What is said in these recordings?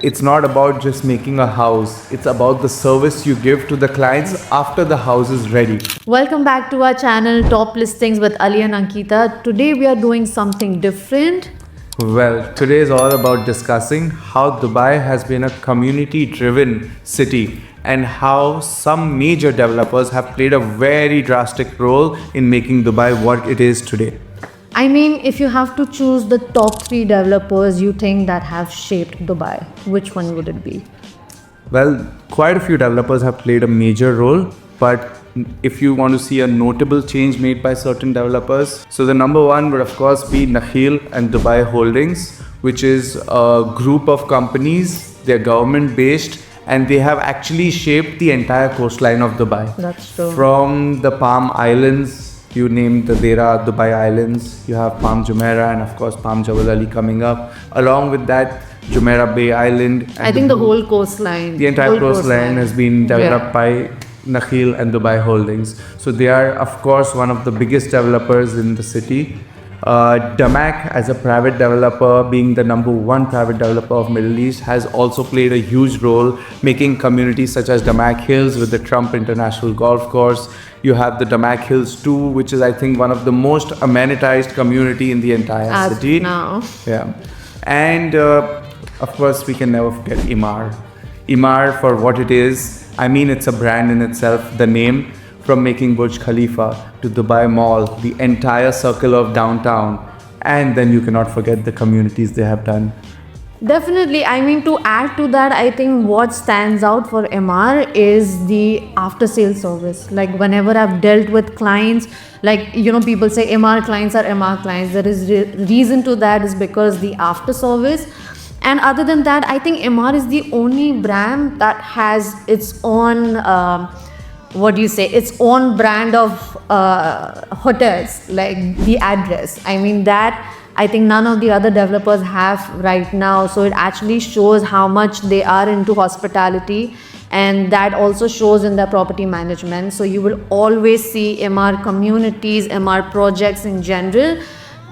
It's not about just making a house. It's about the service you give to the clients after the house is ready. Welcome back to our channel Top Listings with Ali and Ankita. Today we are doing something different. Well, today is all about discussing how Dubai has been a community-driven city and how some major developers have played a very drastic role in making Dubai what it is today. I mean, if you have to choose the top 3 developers you think that have shaped Dubai, which one would it be? Well, quite a few developers have played a major role, but if you want to see a notable change made by certain developers, so the number one would of course be Nakheel and Dubai Holdings, which is a group of companies. They're government based and they have actually shaped the entire coastline of Dubai. That's true. From the Palm Islands, you name the Dera Dubai Islands, you have Palm Jumeirah and of course Palm Jabal Ali coming up. Along with that, Jumeirah Bay Island. And I think the whole coastline. The entire coastline has been developed by Nakheel and Dubai Holdings. So they are of course one of the biggest developers in the city. Damac as a private developer, being the number one private developer of Middle East, has also played a huge role making communities such as Damac Hills with the Trump International Golf Course. You have the Damac Hills 2, which is I think one of the most amenitized community in the entire city. Now. Yeah. And of course we can never forget Emaar. Emaar for what it is. I mean, it's a brand in itself, the name. From making Burj Khalifa to Dubai Mall, the entire circle of downtown, and then you cannot forget the communities they have done. Definitely. I mean, to add to that, I think what stands out for Emaar is the after sales service. Like whenever I've dealt with clients, like, people say Emaar clients are Emaar clients. There is reason to that is because the after service. And other than that, I think Emaar is the only brand that has its own its own brand of hotels, like the address. I mean, that I think none of the other developers have right now. So it actually shows how much they are into hospitality, and that also shows in their property management. So you will always see Emaar communities, Emaar projects in general.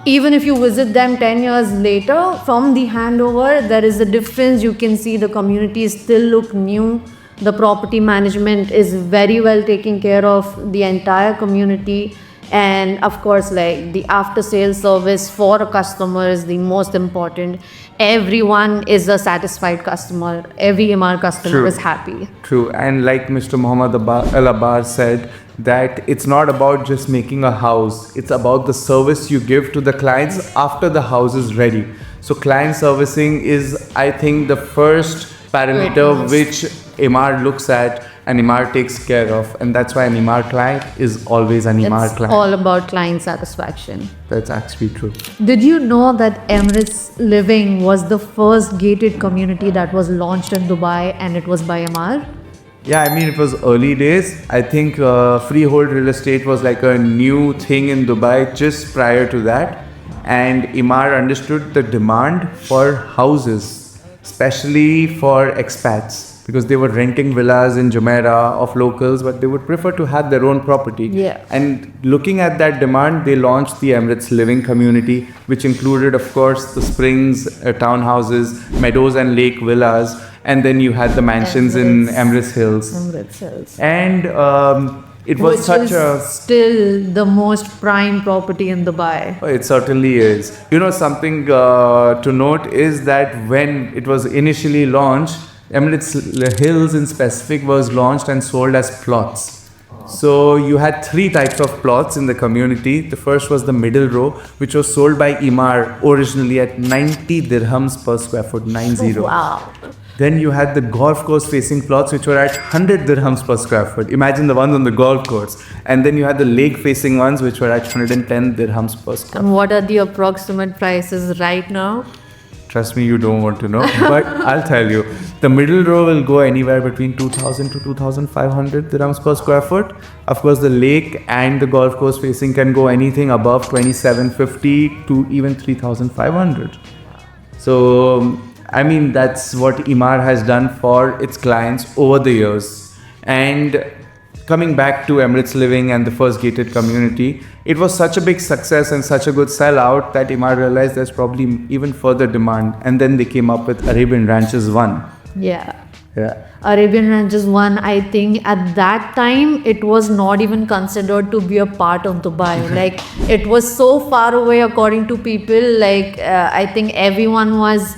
Even if you visit them 10 years later, from the handover, there is a difference. You can see the communities still look new. The property management is very well taken care of, the entire community. And of course, like the after sales service for a customer is the most important. Everyone is a satisfied customer. Every Emaar customer is happy. True. And like Mr. Muhammad Al-Abar said, that it's not about just making a house. It's about the service you give to the clients after the house is ready. So client servicing is, I think, the first parameter which Emaar looks at and Emaar takes care of, and that's why an Emaar client is always an Emaar client. It's all about client satisfaction. That's actually true. Did you know that Emirates Living was the first gated community that was launched in Dubai, and it was by Emaar? Yeah, I mean, it was early days. I think freehold real estate was like a new thing in Dubai just prior to that, and Emaar understood the demand for houses, especially for expats, because they were renting villas in Jumeirah of locals, but they would prefer to have their own property. Yeah. And looking at that demand, they launched the Emirates Living community, which included, of course, the Springs townhouses, Meadows and Lake villas, and then you had the mansions in Emirates Hills. Emirates Hills. And it was still the most prime property in Dubai. It certainly is. Something to note is that when it was initially launched, Emirates Hills in specific was launched and sold as plots. So you had 3 types of plots in the community. The first was the middle row, which was sold by Emaar originally at 90 dirhams per square foot, 90. Wow. Then you had the golf course facing plots, which were at 100 dirhams per square foot. Imagine the ones on the golf course. And then you had the lake facing ones, which were at 110 dirhams per square foot. And what are the approximate prices right now? Trust me, you don't want to know, but I'll tell you. The middle row will go anywhere between 2,000 to 2,500 dirhams per square foot. Of course, the lake and the golf course facing can go anything above 2,750 to even 3,500. So, I mean, that's what Emaar has done for its clients over the years. And coming back to Emirates Living and the first gated community, it was such a big success and such a good sellout that Emaar realized there's probably even further demand. And then they came up with Arabian Ranches 1. Yeah. Yeah. Arabian Ranches 1, I think at that time it was not even considered to be a part of Dubai. Like it was so far away according to people. Like I think everyone was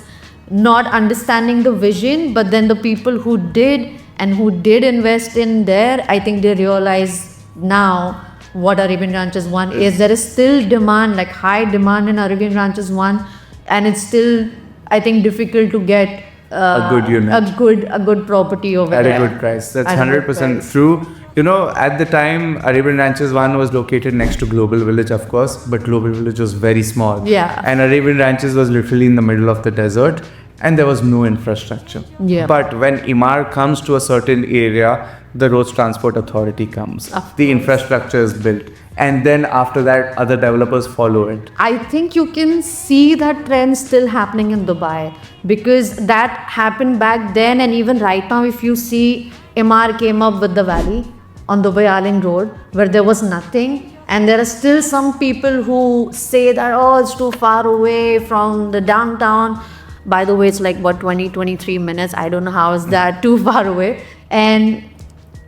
not understanding the vision, but then the people who did invest in there, I think they realize now what Arabian Ranches 1 is. There is still demand, like high demand in Arabian Ranches 1, and it's still, I think, difficult to get a good unit, a good property over at there a good price. That's At a good 100% price. true. You know, at the time, Arabian Ranches 1 was located next to Global Village, of course, but Global Village was very small. Yeah. And Arabian Ranches was literally in the middle of the desert, and there was no infrastructure. Yeah. But when Emaar comes to a certain area, the Roads Transport Authority comes. Of The infrastructure is built. And then after that, other developers follow it. I think you can see that trend still happening in Dubai, because that happened back then, and even right now if you see, Emaar came up with the valley on Dubai Aling Road where there was nothing, and there are still some people who say that, oh, it's too far away from the downtown. By the way, it's like what, 23 minutes. I don't know how is that too far away. And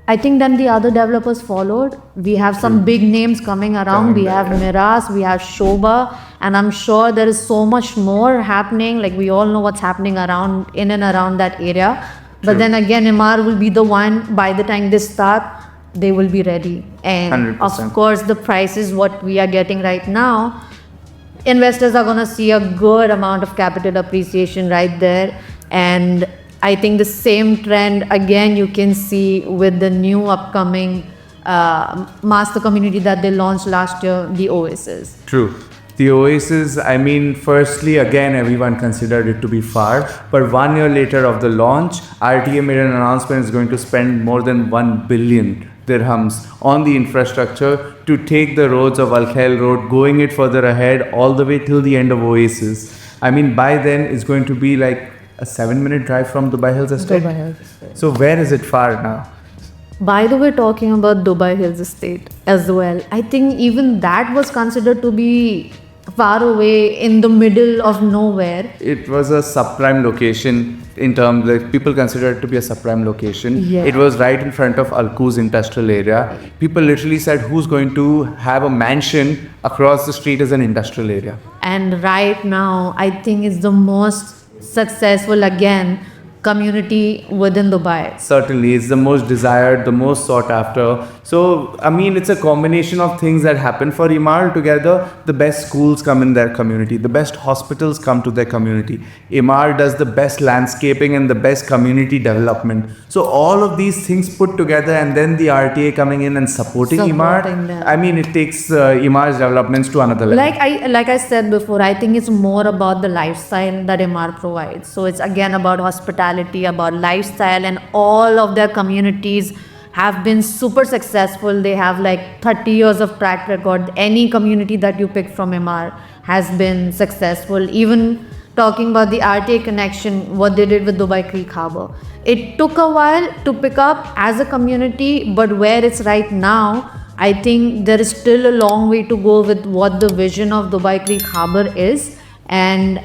I think then the other developers followed. We have some big names coming around. We have Miras, we have Shoba, and I'm sure there is so much more happening. Like we all know what's happening in and around that area. But then again, Emaar will be the one, by the time they start, they will be ready. And 100%. of course, the prices what we are getting right now, investors are going to see a good amount of capital appreciation right there. And I think the same trend again you can see with the new upcoming master community that they launched last year, the Oasis. True. The Oasis, I mean, firstly, again, everyone considered it to be far. But 1 year later of the launch, RTA made an announcement it's going to spend more than 1 billion dirhams on the infrastructure to take the roads of Al Khail Road, going it further ahead all the way till the end of Oasis. I mean, by then it's going to be like a 7-minute drive from Dubai Hills Estate. Dubai Hills Estate. So where is it far now? By the way, talking about Dubai Hills Estate as well, I think even that was considered to be far away in the middle of nowhere. It was a subprime location in terms that people consider it to be a subprime location. Yeah. It was right in front of Al Quoz industrial area. People literally said, who's going to have a mansion across the street as an industrial area? And right now, I think it's the most successful again community within Dubai. Certainly, it's the most desired, the most sought after. So, I mean, it's a combination of things that happen for Emaar together. The best schools come in their community. The best hospitals come to their community. Emaar does the best landscaping and the best community development. So, all of these things put together, and then the RTA coming in and supporting Emaar. them. I mean, it takes Emaar's developments to another level. Like I said before, I think it's more about the lifestyle that Emaar provides. So it's again about hospitality, about lifestyle, and all of their communities have been super successful. They have like 30 years of track record. Any community that you pick from Emaar has been successful. Even talking about the RTA connection, what they did with Dubai Creek Harbour. It took a while to pick up as a community, but where it's right now, I think there is still a long way to go with what the vision of Dubai Creek Harbour is, and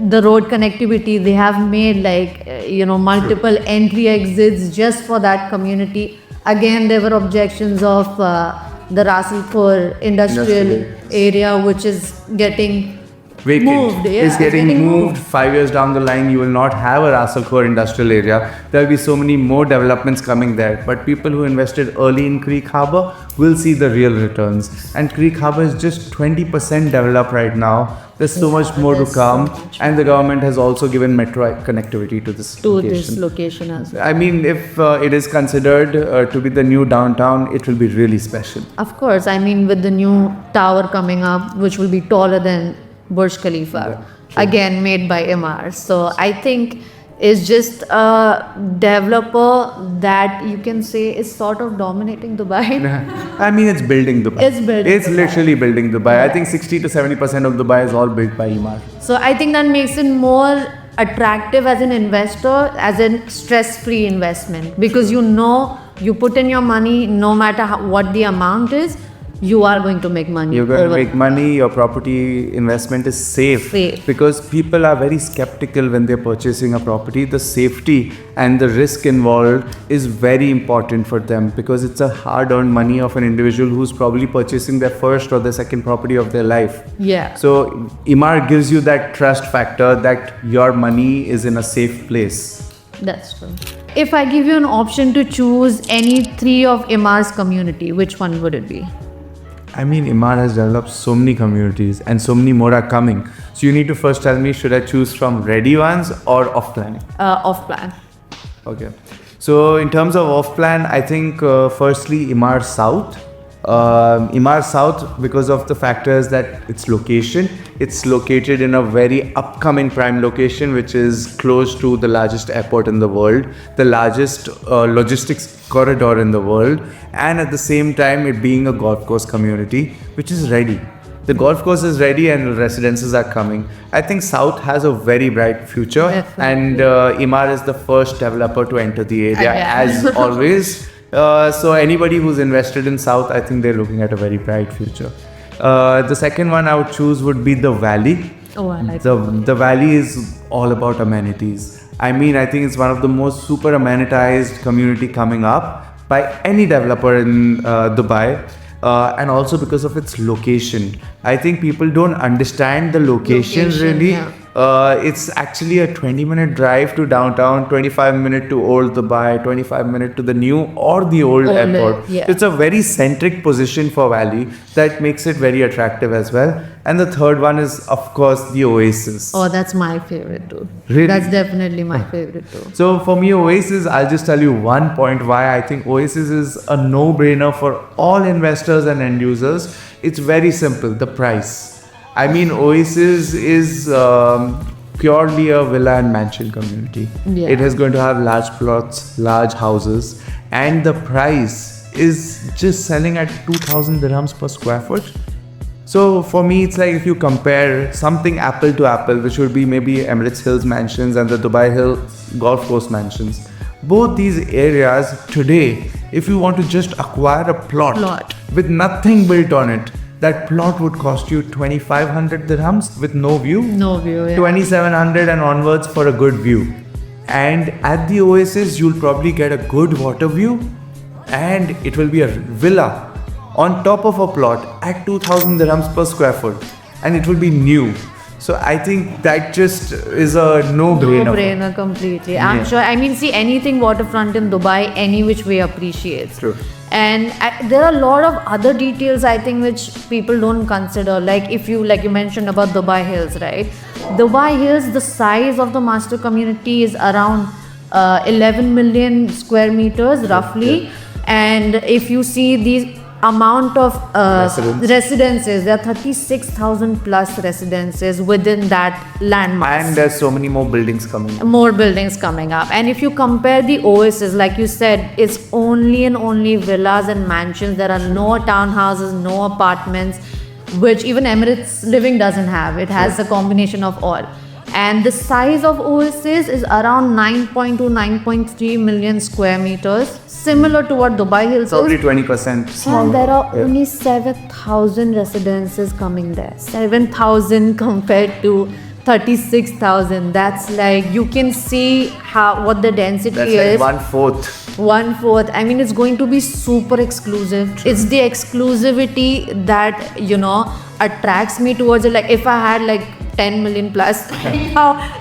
the road connectivity they have made, like multiple entry exits just for that community. Again, there were objections of the Ras Al Khor industrial area, which is getting vacant. moved. Yeah, It's getting moved. 5 years down the line, you will not have a Ras Al Khor industrial area. There will be so many more developments coming there. But people who invested early in Creek Harbour will see the real returns. And Creek Harbour is just 20% developed right now. There's so much more to come. And the government has also given metro connectivity to this location as well. I mean, if it is considered to be the new downtown, it will be really special. Of course, I mean, with the new tower coming up, which will be taller than Burj Khalifa, again made by Emaar. So I think it's just a developer that you can say is sort of dominating Dubai. I mean, it's building Dubai. It's literally building Dubai. I think 60 to 70% of Dubai is all built by Emaar. So I think that makes it more attractive as an investor, as a stress-free investment, because you know You put in your money, no matter what the amount is, you are going to make money. You're going to make money, your property investment is safe. Because people are very skeptical when they're purchasing a property. The safety and the risk involved is very important for them because it's a hard-earned money of an individual who's probably purchasing their first or the second property of their life. Yeah. So Emaar gives you that trust factor that your money is in a safe place. That's true. If I give you an option to choose any 3 of Emaar's community, which one would it be? I mean, Emaar has developed so many communities and so many more are coming. So you need to first tell me, should I choose from ready ones or off-plan? Off-plan. Okay. So in terms of off-plan, I think firstly, Emaar South. Emaar South, because of the factors that its location, it's located in a very upcoming prime location, which is close to the largest airport in the world, the largest logistics corridor in the world, and at the same time it being a golf course community, which is ready. The golf course is ready and residences are coming. I think South has a very bright future. Definitely. And Emaar is the first developer to enter the area as always. So anybody who's invested in South, I think they're looking at a very bright future. The second one I would choose would be the Valley. Oh, I like The Valley is all about amenities. I mean, I think it's one of the most super amenitized community coming up by any developer in Dubai. And also because of its location. I think people don't understand the location really. Yeah. It's actually a 20-minute drive to downtown, 25-minute to Old Dubai, 25-minute to the new or the old airport. Yeah. It's a very centric position for Valley that makes it very attractive as well. And the third one is, of course, the Oasis. Oh, that's my favorite too. Really? That's definitely my favorite too. So for me, Oasis, I'll just tell you one point why I think Oasis is a no-brainer for all investors and end users. It's very simple, the price. I mean, Oasis is purely a villa and mansion community. Yeah. It is going to have large plots, large houses, and the price is just selling at 2,000 dirhams per square foot. So for me, it's like if you compare something apple to apple, which would be maybe Emirates Hills mansions and the Dubai Hill golf course mansions. Both these areas today, if you want to just acquire a plot with nothing built on it, that plot would cost you 2,500 dirhams with no view. No view, yeah. 2,700 and onwards for a good view. And at the Oasis, you'll probably get a good water view and it will be a villa on top of a plot at 2,000 dirhams per square foot and it will be new. So I think that just is a no-brainer. No-brainer completely. Yeah. I'm sure. I mean, see, anything waterfront in Dubai, any which way appreciates. True. And there are a lot of other details, I think, which people don't consider. Like you mentioned about Dubai Hills, right? Dubai Hills, the size of the master community is around 11 million square meters, roughly. Yeah. And if you see these amount of residences, there are 36,000 plus residences within that landmass. And there's so many more buildings coming up. More buildings coming up. And if you compare the Oasis, like you said, it's only and only villas and mansions. There are no townhouses, no apartments, which even Emirates Living doesn't have. It has a combination of all. And the size of Oasis is around 9.2, 9.3 million square meters, similar to what Dubai Hills Probably is. 20% smaller. And there are only 7,000 residences coming there. 7,000 compared to 36,000. That's like, you can see what the density is. Like 1/4. 1/4. I mean, it's going to be super exclusive. True. It's the exclusivity that, attracts me towards it. Like if I had like 10 million plus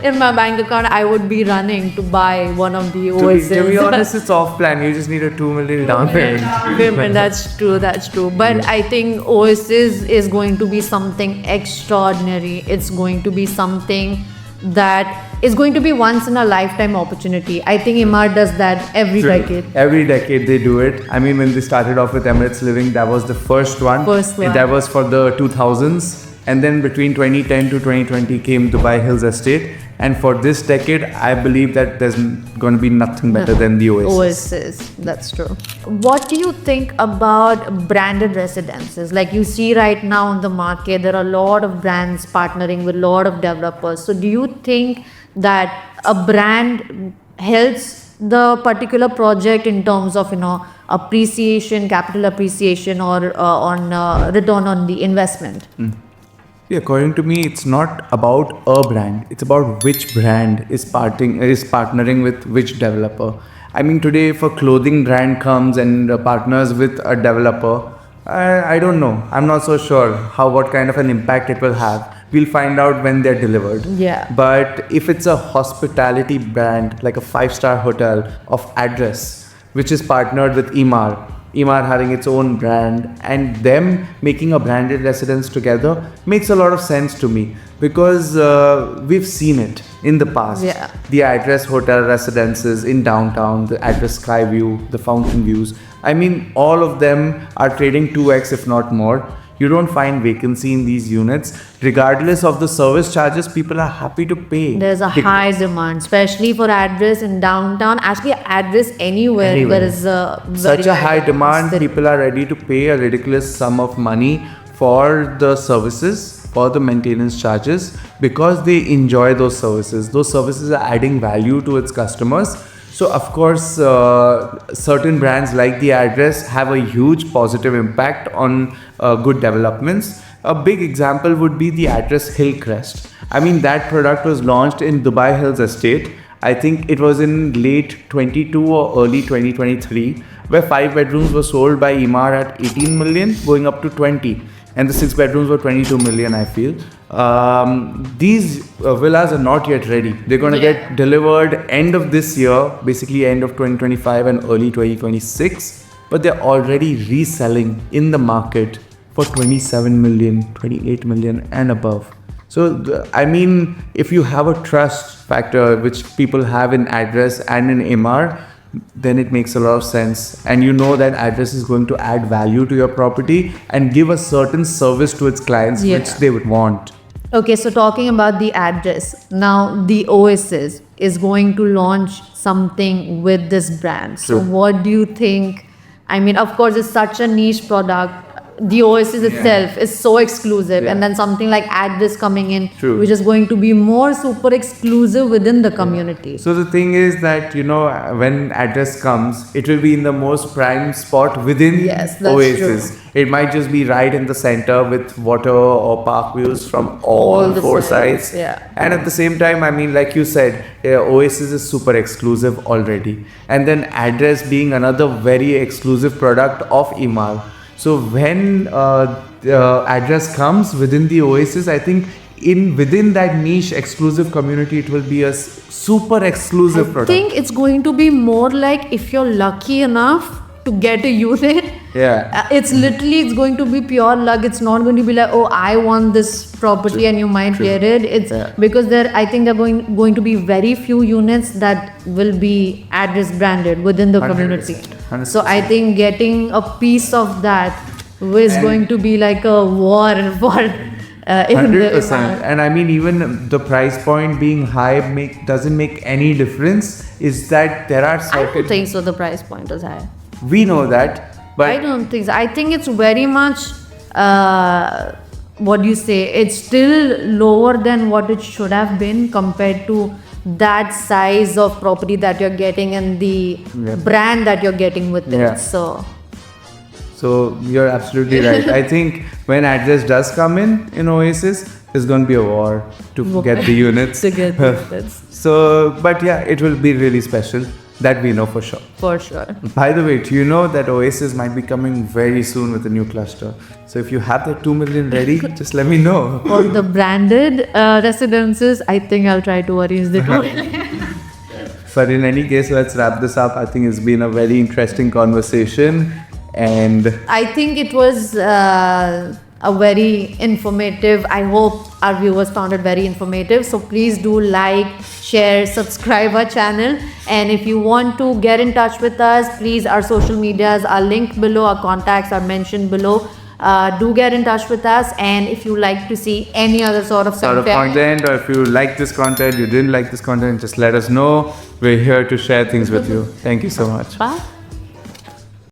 in my bank account, I would be running to buy one of the Oasis. To be honest, it's off plan. You just need a 2 million down payment. That's true. But I think Oasis is going to be something extraordinary. It's going to be something that is going to be once in a lifetime opportunity. I think Emaar does that every decade. Every decade they do it. I mean, when they started off with Emirates Living, that was the first one. That was for the 2000s. And then between 2010 to 2020 came Dubai Hills Estate. And for this decade, I believe that there's going to be nothing better than the Oasis. Oasis, that's true. What do you think about branded residences? Like you see right now in the market, there are a lot of brands partnering with a lot of developers. So do you think that a brand helps the particular project in terms of, appreciation, capital appreciation, or on return on the investment? Yeah, according to me, it's not about a brand. It's about which brand is partnering with which developer. I mean, today if a clothing brand comes and partners with a developer, I don't know. I'm not so sure what kind of an impact it will have. We'll find out when they're delivered. Yeah. But if it's a hospitality brand, like a 5-star hotel of address, which is partnered with Emaar having its own brand, and them making a branded residence together makes a lot of sense to me, because we've seen it in the past. Yeah. The address hotel residences in downtown, the address sky view, the fountain views. I mean, all of them are trading 2x if not more. You don't find vacancy in these units. Regardless of the service charges, people are happy to pay. There's a high demand, especially for address in downtown. Actually, address anywhere. There is such a high demand. People are ready to pay a ridiculous sum of money for the services, for the maintenance charges, because they enjoy those services. Those services are adding value to its customers. So of course, certain brands like the address have a huge positive impact on good developments. A big example would be the address Hillcrest. I mean, that product was launched in Dubai Hills estate. I think it was in late 22 or early 2023, where 5 bedrooms were sold by Emaar at 18 million, going up to 20. And the 6 bedrooms were 22 million, I feel. These villas are not yet ready. They're going to get delivered end of this year, basically end of 2025 and early 2026. But they're already reselling in the market for 27 million, 28 million and above. So, I mean, if you have a trust factor, which people have in address and in Emaar, then it makes a lot of sense, and you know that address is going to add value to your property and give a certain service to its clients, which they would want. Okay, so talking about the address, now the Oasis is going to launch something with this brand. So what do you think? I mean, of course, it's such a niche product. The Oasis itself is so exclusive, and then something like address coming in, which is going to be more super exclusive within the community. So the thing is that, when address comes, it will be in the most prime spot within Oasis. It might just be right in the center with water or park views from all 4 sides. And at the same time, I mean, like you said, Oasis is super exclusive already. And then address being another very exclusive product of Emaar. So when the address comes within the Oasis, I think within that niche exclusive community, it will be a super exclusive product. I think it's going to be more like, if you're lucky enough to get a unit, it's going to be pure luck. It's not going to be like, oh, I want this property and you might get it. It's because I think there are going to be very few units that will be address branded within the community. 100%. So I think getting a piece of that is going to be like a war for 100%. And I mean, even the price point being high doesn't make any difference. Is that there are certain... I don't think so. The price point is high. We know that, but I don't think so. I think it's very much what do you say? It's still lower than what it should have been compared to that size of property that you're getting and the brand that you're getting with it. So you're absolutely right. I think when address does come in Oasis, there's going to be a war to get the units. So, but yeah, it will be really special. That we know for sure. For sure. By the way, do you know that Oasis might be coming very soon with a new cluster? So if you have the 2 million ready, just let me know. For the branded residences, I think I'll try to arrange the 2 million. But in any case, let's wrap this up. I think it's been a very interesting conversation. And I think it was a very informative. I hope our viewers found it very informative. So please do like, share, subscribe our channel. And if you want to get in touch with us, please, our social medias are linked below. Our contacts are mentioned below. Do get in touch with us. And if you like to see any other sort of content, or if you like this content, you didn't like this content, just let us know. We're here to share things with you. Thank you so much. Bye.